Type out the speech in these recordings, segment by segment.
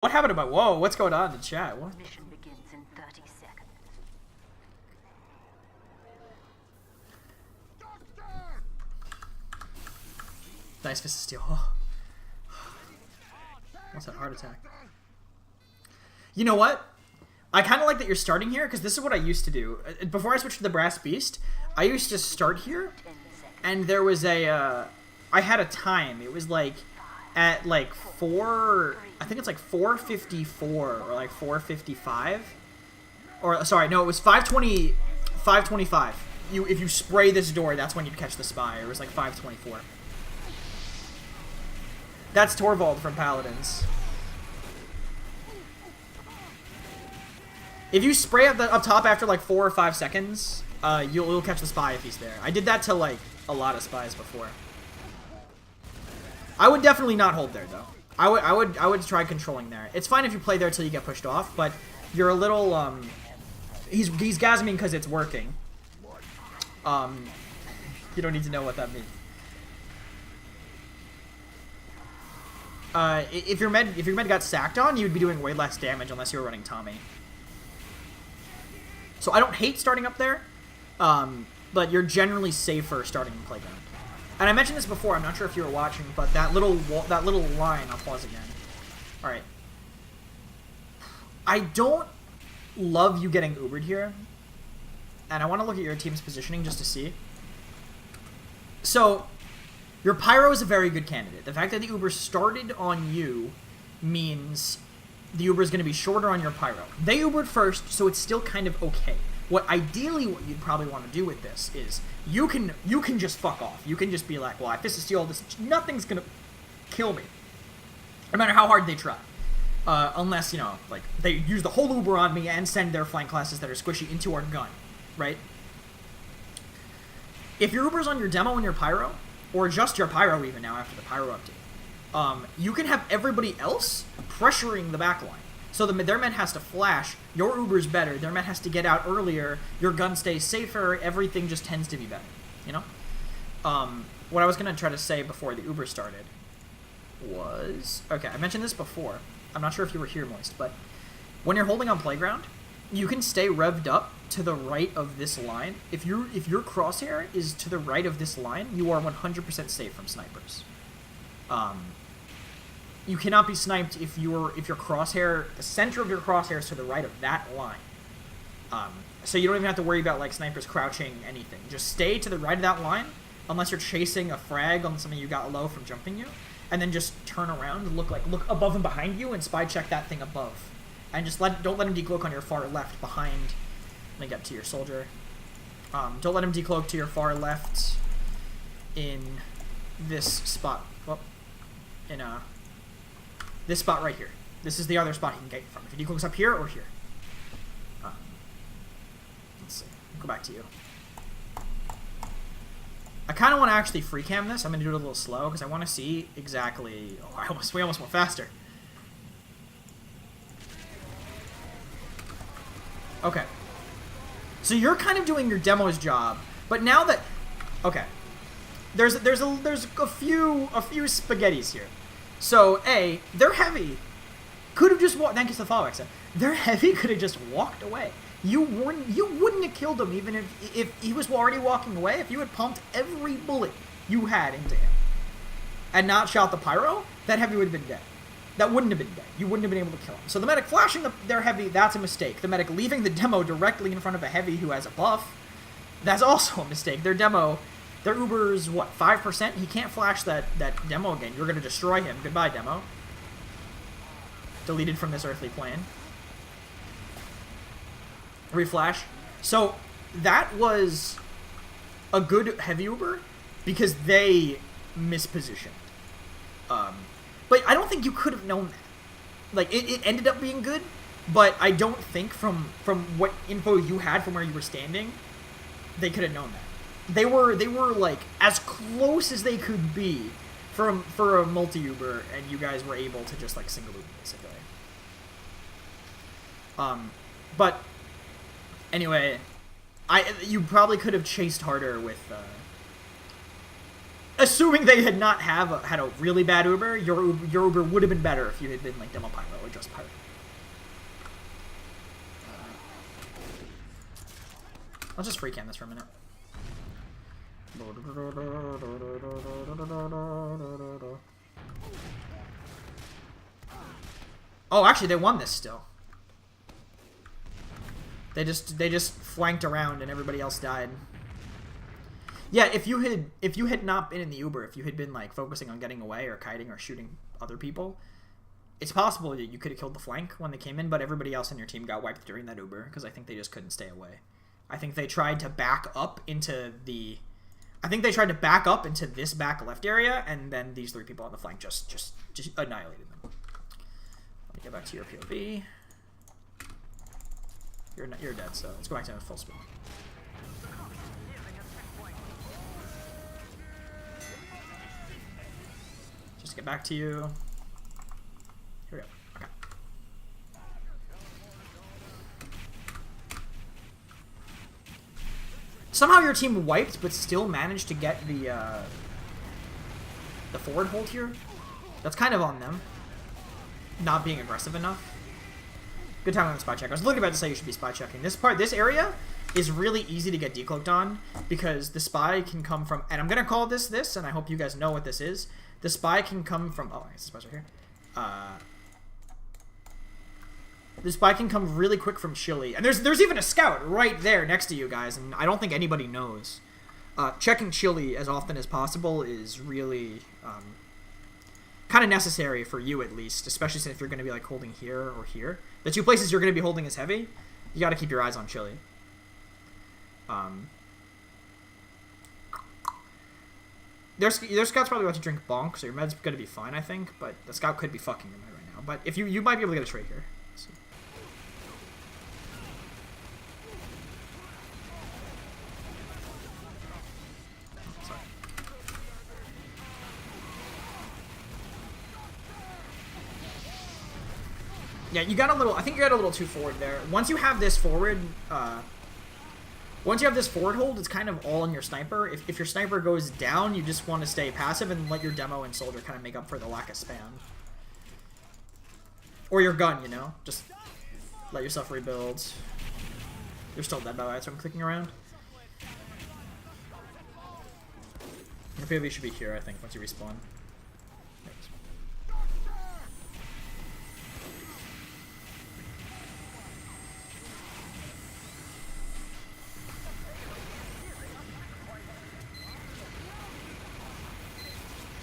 What happened to my... Whoa, what's going on in the chat? What? Mission begins in 30 seconds. Nice Fist of Steel. Oh. What's that heart attack? You know what? I kind of like that you're starting here, because this is what I used to do. Before I switched to the Brass Beast, I used to start here, and there was a... I had a time. It was like... At like 4... I think it's like 4:54 or like 4:55. Or, sorry, no, it was 5:20... 5:25. If you spray this door, that's when you'd catch the spy. It was like 5:24. That's Torvald from Paladins. If you spray up top after like 4 or 5 seconds, you'll catch the spy if he's there. I did that to like a lot of spies before. I would definitely not hold there though. I would try controlling there. It's fine if you play there till you get pushed off, but you're a little he's gasming because it's working. You don't need to know what that means. If your med got sacked on, you'd be doing way less damage unless you were running Tommy. So I don't hate starting up there, but you're generally safer starting in Playground. And I mentioned this before, I'm not sure if you were watching, but that little line, I'll pause again. Alright. I don't love you getting Ubered here, and I want to look at your team's positioning just to see. So, your Pyro is a very good candidate. The fact that the Uber started on you means the Uber is going to be shorter on your Pyro. They Ubered first, so it's still kind of okay. What you'd probably want to do with this is you can just fuck off. You can just be like, well, I Fist of Steel this, nothing's gonna kill me, no matter how hard they try. Unless, you know, like they use the whole Uber on me and send their flank classes that are squishy into our gun, right? If your Uber's on your demo and your Pyro, or just your Pyro even now after the Pyro update, you can have everybody else pressuring the backline. So their med has to flash, your Uber's better, their med has to get out earlier, your gun stays safer, everything just tends to be better, you know? What I was going to try to say before the Uber started was... Okay, I mentioned this before. I'm not sure if you were here, Moist, but when you're holding on Playground, you can stay revved up to the right of this line. If your crosshair is to the right of this line, you are 100% safe from snipers. You cannot be sniped if your crosshair, the center of your crosshair is to the right of that line. So you don't even have to worry about like snipers crouching, anything. Just stay to the right of that line, unless you're chasing a frag on something you got low from jumping you, and then just turn around and look above and behind you and spy check that thing above, and just don't let him decloak on your far left behind. Let me get to your soldier. Don't let him decloak to your far left in this spot. Well, in this spot right here. This is the other spot he can get you from. If he decloaks up here or here. Let's see. Go back to you. I kind of want to actually free cam this. I'm going to do it a little slow because I want to see exactly... Oh, we almost went faster. Okay. So you're kind of doing your demo's job, but now that... Okay. There's a few spaghettis here. So, A, they're heavy. Could have just walked... Thank you for the follow, Exa. They're heavy, could have just walked away. You wouldn't have killed him even if he was already walking away. If you had pumped every bullet you had into him and not shot the Pyro, that heavy would have been dead. That wouldn't have been dead. You wouldn't have been able to kill him. So the medic flashing their heavy, that's a mistake. The medic leaving the demo directly in front of a heavy who has a buff, that's also a mistake. Their Uber's, what, 5%? He can't flash that demo again. You're going to destroy him. Goodbye, demo. Deleted from this earthly plane. Reflash. So, that was a good heavy Uber because they mispositioned. But I don't think you could have known that. Like, it ended up being good, but I don't think from what info you had from where you were standing, they could have known that. They were like as close as they could be for a multi-Uber, and you guys were able to just like single Uber basically. But anyway, you probably could have chased harder with assuming they had not had a really bad Uber, your Uber would have been better if you had been like Demo Pyro or just Pyro. I'll just free cam this for a minute. Oh, actually, they won this still. They just flanked around and everybody else died. Yeah, if you had not been in the Uber, if you had been like focusing on getting away or kiting or shooting other people, it's possible that you could have killed the flank when they came in, but everybody else in your team got wiped during that Uber because I think they just couldn't stay away. I think they tried to back up into the... I think they tried to back up into this back left area, and then these 3 people on the flank just annihilated them. Let me get back to your POV. You're dead, so let's go back to full speed. Just get back to you. Here we go. Okay. Somehow your team wiped, but still managed to get the forward hold here. That's kind of on them. Not being aggressive enough. Good time on the spy check. I was literally about to say you should be spy checking. This area is really easy to get decloaked on because the spy can come from, and I'm gonna call this, and I hope you guys know what this is. The spy can come from, oh, I guess the spy's right here. The spy can come really quick from Chile, and there's even a scout right there next to you guys, and I don't think anybody knows. Checking Chile as often as possible is really kind of necessary for you at least, especially since if you're going to be like holding here or here. The 2 places you're going to be holding is heavy. You got to keep your eyes on Chile. Their scout's probably about to drink bonk, so your med's going to be fine, I think, but the scout could be fucking your med right now. But if you might be able to get a trade here. So. Sorry. Yeah, you got a little... I think you got a little too forward there. Once you have this forward... Once you have this forward hold, it's kind of all on your sniper. If your sniper goes down, you just want to stay passive and let your demo and soldier kind of make up for the lack of spam. Or your gun, you know? Just let yourself rebuild. You're still dead, by the way, so I'm clicking around. Your POV should be here, I think, once you respawn. Thanks.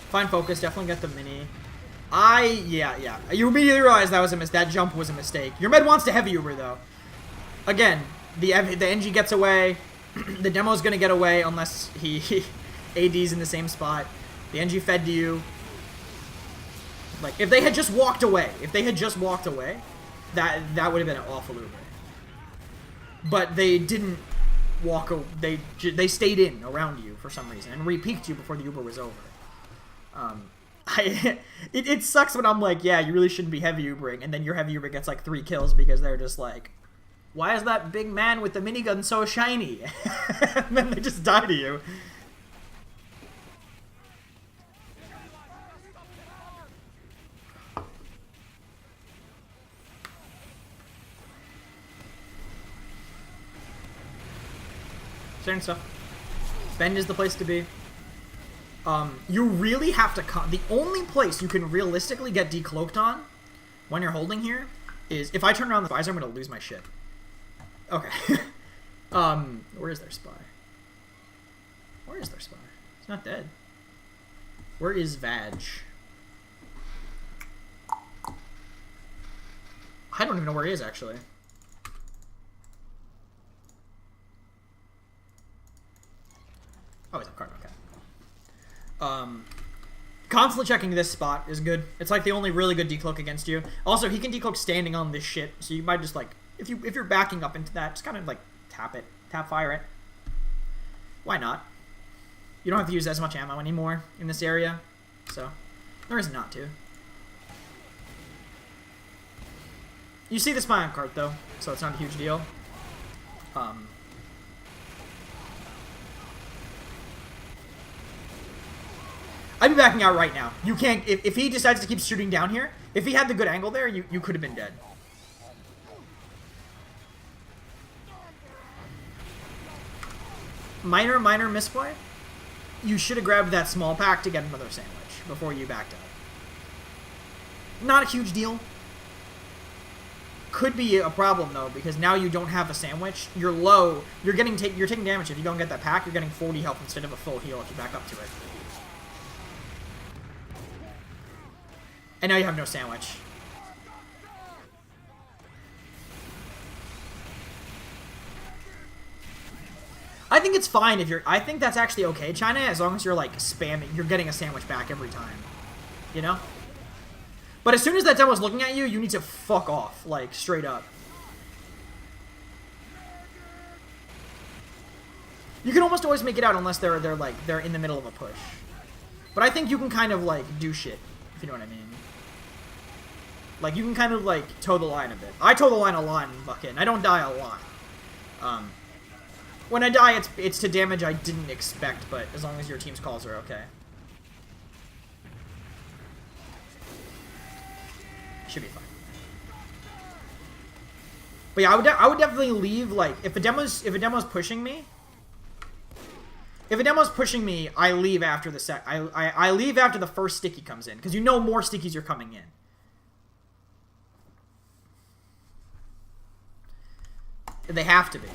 Fine focus, definitely get the mini. Yeah. You immediately realize that was that jump was a mistake. Your med wants to heavy Uber though. Again, the NG gets away. The demo's gonna get away unless he AD's in the same spot. The NG fed to you. Like if they had just walked away, that would have been an awful Uber. But they didn't walk. They stayed in around you for some reason and re-peeked you before the Uber was over. It sucks when I'm like, yeah, you really shouldn't be heavy Ubering, and then your heavy Uber gets like 3 kills because they're just like, why is that big man with the minigun so shiny? And then they just die to you. Certain stuff. Bend is the place to be. You really have to the only place you can realistically get decloaked on when you're holding here is if I turn around the visor, I'm gonna lose my shit. Okay. Where is their spy? Where is their spy? He's not dead. Where is Vag? I don't even know where he is actually. Oh, he's on card, okay. Constantly checking this spot is good. It's like the only really good decloak against you. Also, he can decloak standing on this shit, so you might just like, if you're backing up into that, just kind of like tap fire it. Why not? You don't have to use as much ammo anymore in this area, so there is not to. You see the spy on cart though, so it's not a huge deal. I'd be backing out right now. You can't... If he decides to keep shooting down here, if he had the good angle there, you could have been dead. Minor misplay. You should have grabbed that small pack to get another sandwich before you backed out. Not a huge deal. Could be a problem though, because now you don't have a sandwich. You're low. You're taking damage. If you don't get that pack, you're getting 40 health instead of a full heal if you back up to it. And now you have no sandwich. I think it's fine if you're... I think that's actually okay, China, as long as you're, like, spamming. You're getting a sandwich back every time. You know? But as soon as that demo's looking at you, you need to fuck off. Like, straight up. You can almost always make it out unless they're in the middle of a push. But I think you can kind of, like, do shit, if you know what I mean. Like, you can kind of, like, toe the line a bit. I toe the line a lot in Bucket. I don't die a lot. When I die, it's to damage I didn't expect, but as long as your team's calls are okay. Should be fine. But yeah, I would definitely leave, like, if a demo's pushing me, I leave after the I leave after the first sticky comes in, because you know more stickies are coming in. They have to be.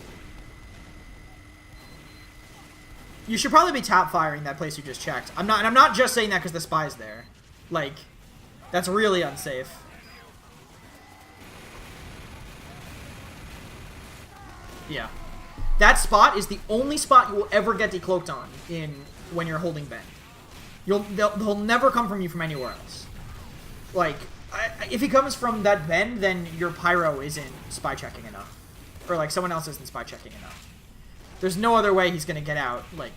You should probably be top firing that place you just checked. I'm not just saying that because the spy's there. Like, that's really unsafe. Yeah. That spot is the only spot you will ever get decloaked on when you're holding bend. They'll never come from you from anywhere else. Like, if he comes from that bend, then your pyro isn't spy checking enough. Or, like, someone else isn't spy checking enough. There's no other way he's gonna get out, like,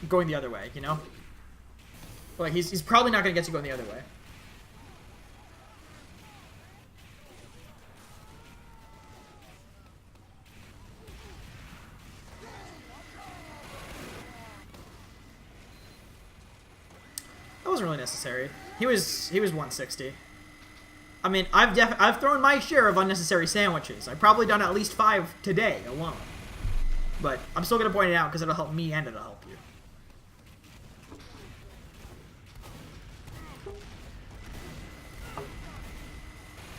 going the other way, you know? Like, he's probably not gonna get to go the other way. That wasn't really necessary. He was 160. I mean, I've thrown my share of unnecessary sandwiches. I've probably done at least 5 today alone. But I'm still going to point it out because it'll help me and it'll help you.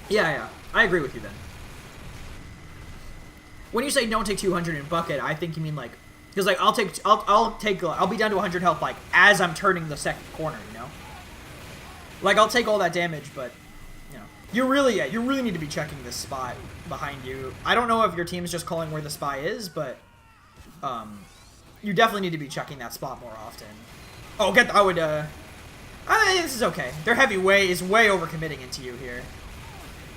Yeah. I agree with you then. When you say don't take 200 in Bucket, I think you mean like... Because like, I'll be down to 100 health like as I'm turning the second corner, you know? Like, I'll take all that damage, but... You really need to be checking this spot behind you. I don't know if your team's just calling where the spy is, but you definitely need to be checking that spot more often. Oh, I mean, this is okay. Their heavy is way overcommitting into you here.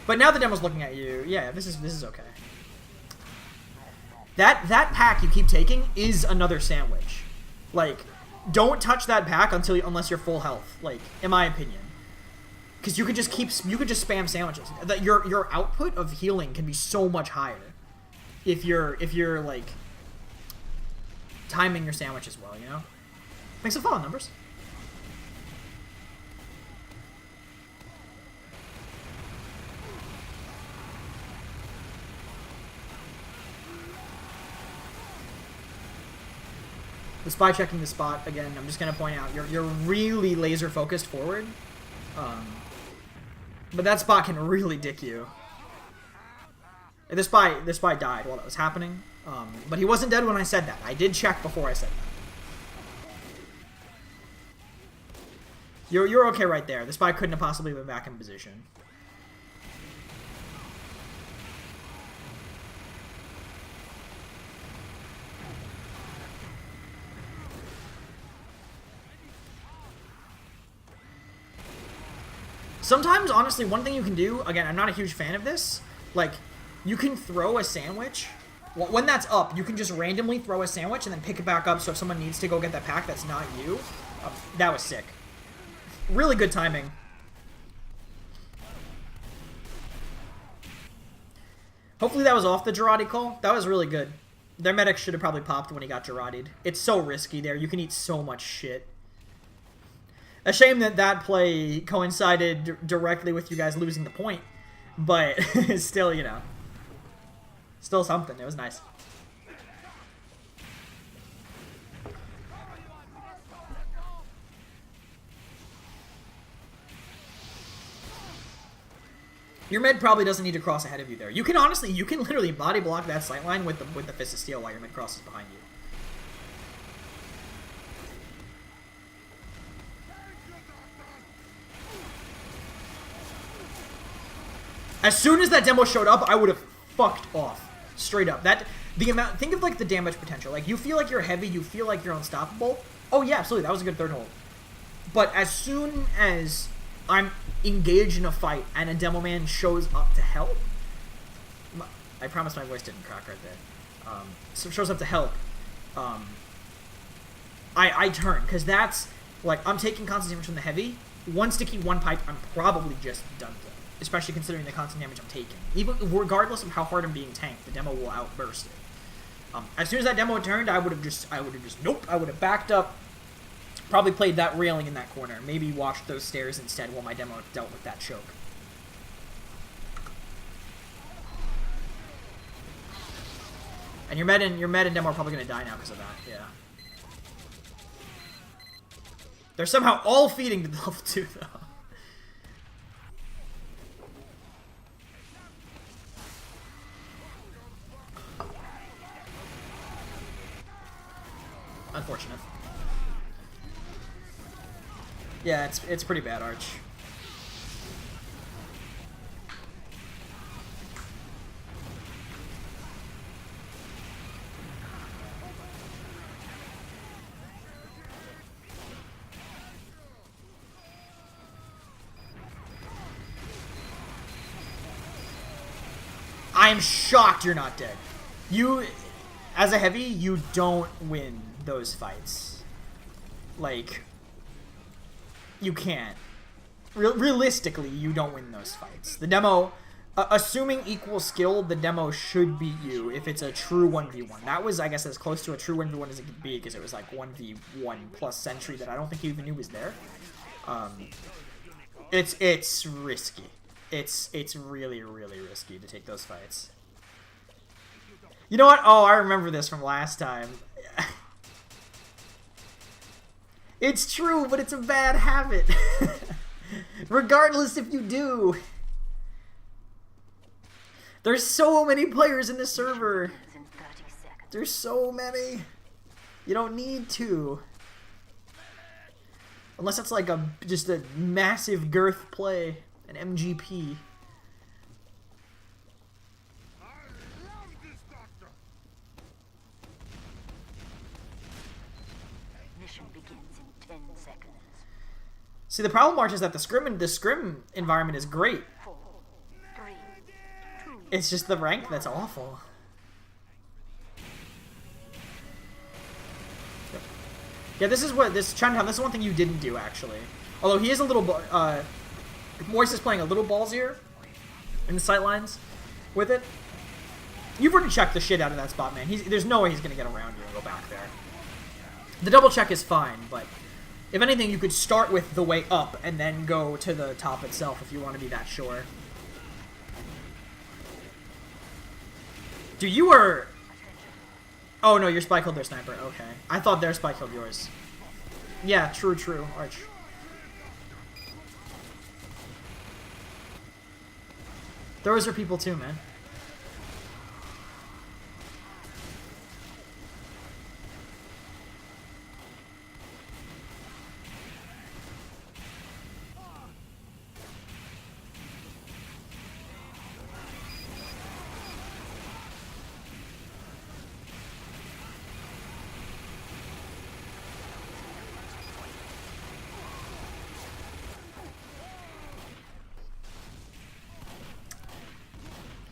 But now the demo's looking at you. Yeah, this is okay. That pack you keep taking is another sandwich. Like, don't touch that pack unless you're full health. Like, in my opinion. Because you could just spam sandwiches. Your output of healing can be so much higher if you're like timing your sandwiches well, you know? Thanks for following, Numbers. The spy checking the spot again. I'm just gonna point out you're really laser focused forward. But that spot can really dick you. This spy died while that was happening. But he wasn't dead when I said that. I did check before I said that. You're okay right there. The spy couldn't have possibly been back in position. Sometimes, honestly, one thing you can do, again, I'm not a huge fan of this, like, you can throw a sandwich. When that's up, you can just randomly throw a sandwich and then pick it back up, so if someone needs to go get that pack that's not you, that was sick. Really good timing. Hopefully that was off the Girardi call. That was really good. Their medic should have probably popped when he got Girardi'd. It's so risky there. You can eat so much shit. A shame that that play coincided directly with you guys losing the point, but still, you know, still something. It was nice. Your mid probably doesn't need to cross ahead of you there. You can honestly, you can literally body block that sight line with the Fist of Steel while your mid crosses behind you. As soon as that demo showed up, I would have fucked off. Straight up. The amount, think of like the damage potential. Like, you feel like you're heavy, you feel like you're unstoppable. Oh yeah, absolutely, that was a good third hold. But as soon as I'm engaged in a fight and a demo man shows up to help, I promise my voice didn't crack right there. So shows up to help, I turn, because that's, like, I'm taking constant damage from the heavy. One sticky, one pipe, I'm probably just done for. Especially considering the constant damage I'm taking. Even regardless of how hard I'm being tanked, the demo will outburst it. As soon as that demo turned, I would have just nope. I would have backed up, probably played that railing in that corner, maybe watched those stairs instead while my demo dealt with that choke. And your med and demo are probably gonna die now because of that. Yeah. They're somehow all feeding to level 2 though. Unfortunate. Yeah, it's pretty bad, Arch. I'm shocked you're not dead. You, as a heavy, you don't win those fights. Like, you can't. Realistically, you don't win those fights. The demo, assuming equal skill, the demo should beat you if it's a true 1v1. That was, I guess, as close to a true 1v1 as it could be, because it was like 1v1 plus Sentry that I don't think you even knew was there. It's risky. It's really, really risky to take those fights. You know what? Oh, I remember this from last time. It's true, but it's a bad habit. Regardless if you do. There's so many players in this server. There's so many. You don't need to. Unless it's like just a massive girth play. An MGP. See, the problem, March, is that the scrim environment is great. 4, 3, 2. It's just the rank that's awful. Yep. Yeah, this is Chinatown, this is one thing you didn't do, actually. Although he is a little, Moist is playing a little ballsier in the sightlines with it. You've already checked the shit out of that spot, man. There's no way he's going to get around you and go back there. The double check is fine, but if anything, you could start with the way up and then go to the top itself if you want to be that sure. Dude, you were... Oh, no, your spy killed their sniper. Okay. I thought their spy killed yours. Yeah, true, Arch. Those are people too, man.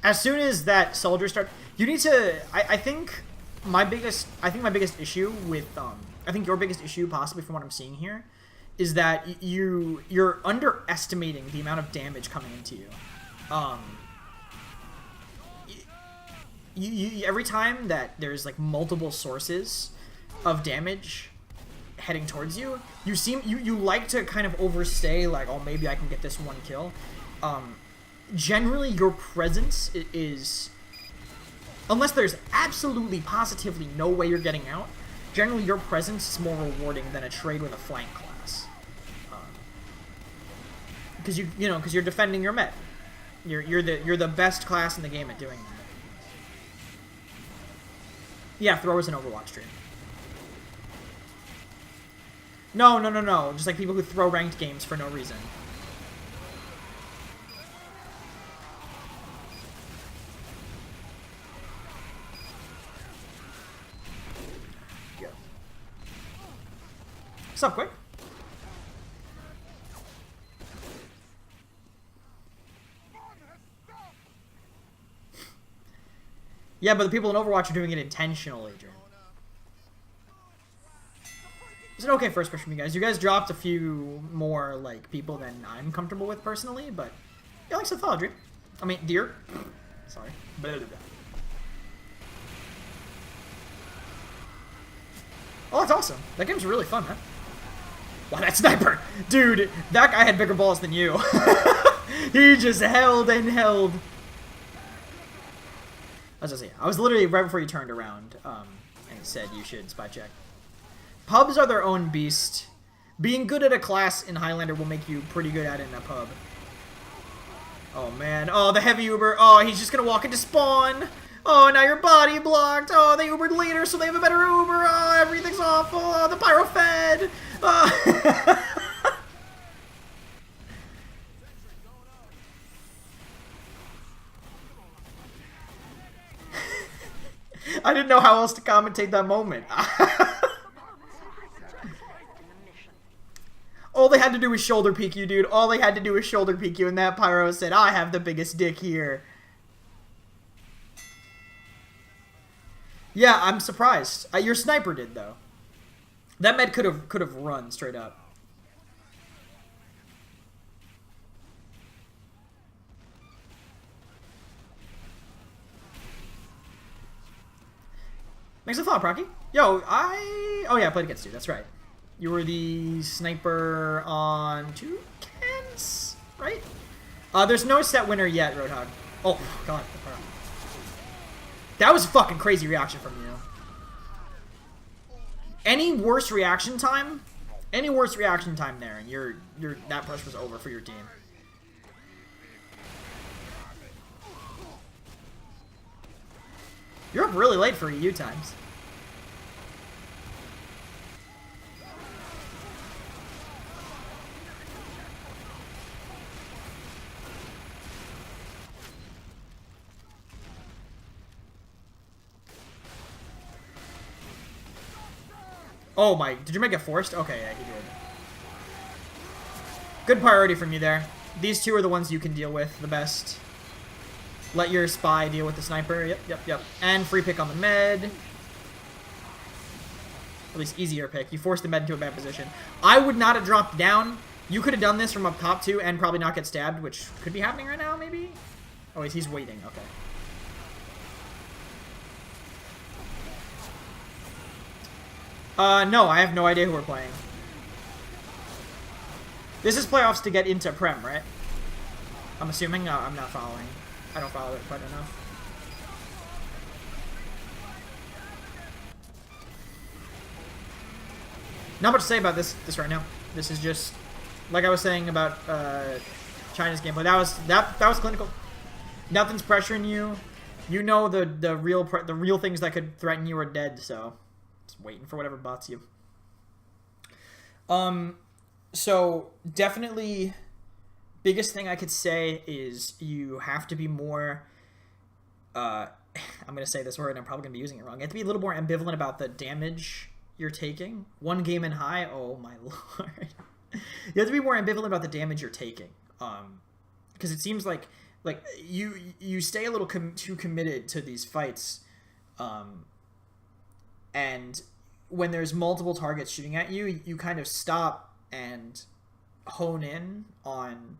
As soon as that soldier you need to. I think my biggest issue with I think your biggest issue, possibly from what I'm seeing here, is that you're underestimating the amount of damage coming into you. Every time that there's like multiple sources of damage heading towards you, you like to kind of overstay, like, oh, maybe I can get this one kill. Generally, your presence is, unless there's absolutely positively no way you're getting out, generally your presence is more rewarding than a trade with a flank class. Because because you're defending your met. You're the best class in the game at doing that. Yeah, throwers in Overwatch stream. No. Just like people who throw ranked games for no reason. Go. What's up, Quick? Yeah, but the people in Overwatch are doing it intentionally, Adrian. It's an okay first push from you guys. You guys dropped a few more, like, people than I'm comfortable with personally, but yeah, like Sythology. I mean, deer. Sorry. Blah, blah, blah. Oh, that's awesome. That game's really fun, man. Wow, that sniper! Dude, that guy had bigger balls than you. He just held and held. I was literally right before you turned around, and it said you should spy check. Pubs are their own beast. Being good at a class in Highlander will make you pretty good at it in a pub. Oh man, oh the heavy Uber, oh he's just gonna walk into spawn. Oh now your body blocked, oh they Ubered later so they have a better Uber, oh everything's awful, oh the pyro fed. Oh. I didn't know how else to commentate that moment. All they had to do was shoulder peek you, dude. All they had to do was shoulder peek you, and that pyro said, I have the biggest dick here. Yeah, I'm surprised. Your sniper did, though. That med could have run straight up. Thanks for the thought, Procky. Yo, oh yeah, I played against you, that's right. You were the sniper on Toucans, right? There's no set winner yet, Roadhog. Oh, God. That was a fucking crazy reaction from you. Any worse reaction time there, and that push was over for your team. You're up really late for EU times. Oh my, did you make it forced? Okay, yeah, he did. Good priority from you there. These two are the ones you can deal with the best. Let your spy deal with the sniper. Yep. And free pick on the med. At least easier pick. You forced the med into a bad position. I would not have dropped down. You could have done this from up top too and probably not get stabbed, which could be happening right now, maybe? Oh, he's waiting. Okay. No, I have no idea who we're playing. This is playoffs to get into Prem, right? I'm assuming. I'm not following. I don't follow it quite enough. Not much to say about this right now. This is just like I was saying about China's gameplay. That was clinical. Nothing's pressuring you. You know the real things that could threaten you are dead. So just waiting for whatever bots you. So definitely. Biggest thing I could say is you have to be more, I'm going to say this word and I'm probably going to be using it wrong. You have to be a little more ambivalent about the damage you're taking. One game in high, oh my lord. You have to be more ambivalent about the damage you're taking. Because it seems like you stay a little too committed to these fights. And when there's multiple targets shooting at you, you kind of stop and hone in on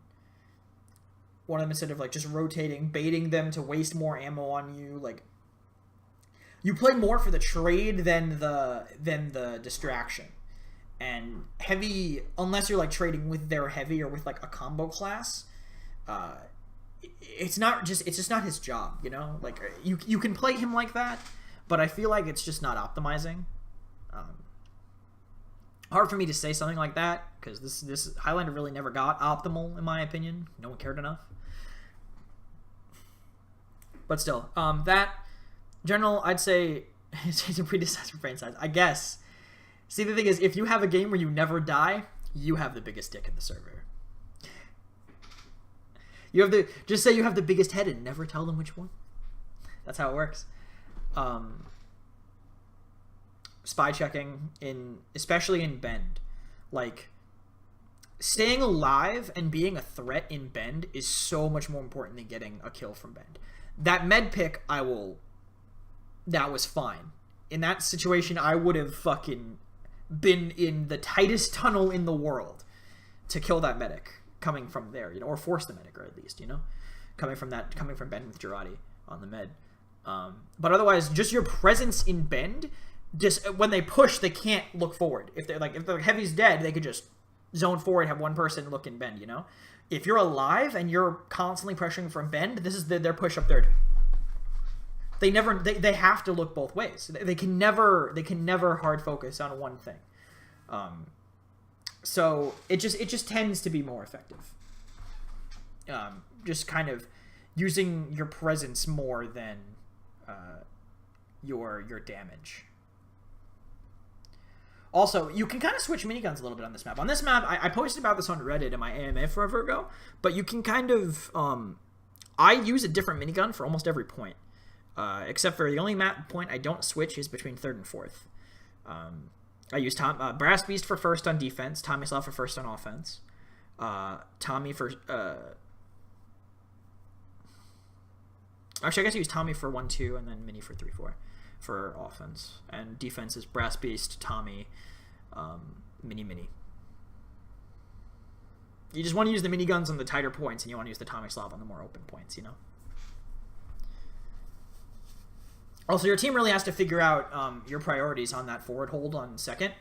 one of them instead of like just rotating, baiting them to waste more ammo on you. Like you play more for the trade than the distraction, And heavy, unless you're like trading with their heavy or with like a combo class, it's just not his job, you know. Like you can play him like that, but I feel like it's just not optimizing. Hard for me to say something like that because this Highlander really never got optimal in my opinion. No one cared enough. But still, that general, I'd say it's a predecessor brain size, I guess. See, the thing is, if you have a game where you never die, you have the biggest dick in the server. Just say you have the biggest head and never tell them which one. That's how it works. Spy checking especially in Bend, like staying alive and being a threat in Bend is so much more important than getting a kill from Bend. That med pick, that was fine. In that situation, I would have fucking been in the tightest tunnel in the world to kill that medic coming from there, you know, or force the medic, or at least, you know, coming from Bend with Girardi on the med. But otherwise, just your presence in Bend, just when they push, they can't look forward. If the heavy's dead, they could just zone forward, have one person look in Bend, you know. If you're alive and you're constantly pressuring from Bend, this is their push up third. They have to look both ways. They can never hard focus on one thing. So it just tends to be more effective. Just kind of using your presence more than your damage. Also, you can kind of switch miniguns a little bit on this map. On this map, I posted about this on Reddit in my AMA forever ago, but you can kind of... I use a different minigun for almost every point, except for the only map point I don't switch is between 3rd and 4th. I use Brass Beast for first on defense, Tomislav for first on offense, Tommy for... Actually, I guess I use Tommy for 1-2, and then Mini for 3-4 for offense. And defense is Brass Beast, Tommy, Mini. You just want to use the miniguns on the tighter points, and you want to use the Tomislav on the more open points, you know? Also, your team really has to figure out your priorities on that forward hold on second.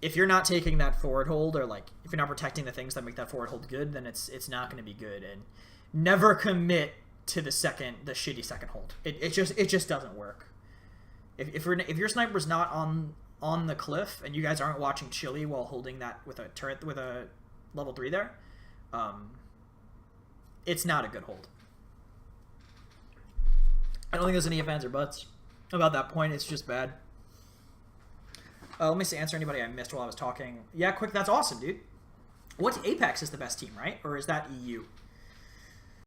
If you're not taking that forward hold, or like if you're not protecting the things that make that forward hold good, then it's not going to be good. And never commit to the shitty second hold. It just doesn't work. If your sniper's not on the cliff and you guys aren't watching Chili while holding that with a turret with a level 3 there, it's not a good hold. I don't think there's any ifs, ands, or buts about that point. It's just bad. Let me answer anybody I missed while I was talking. Yeah, quick. That's awesome, dude. What's Apex is the best team, right? Or is that EU?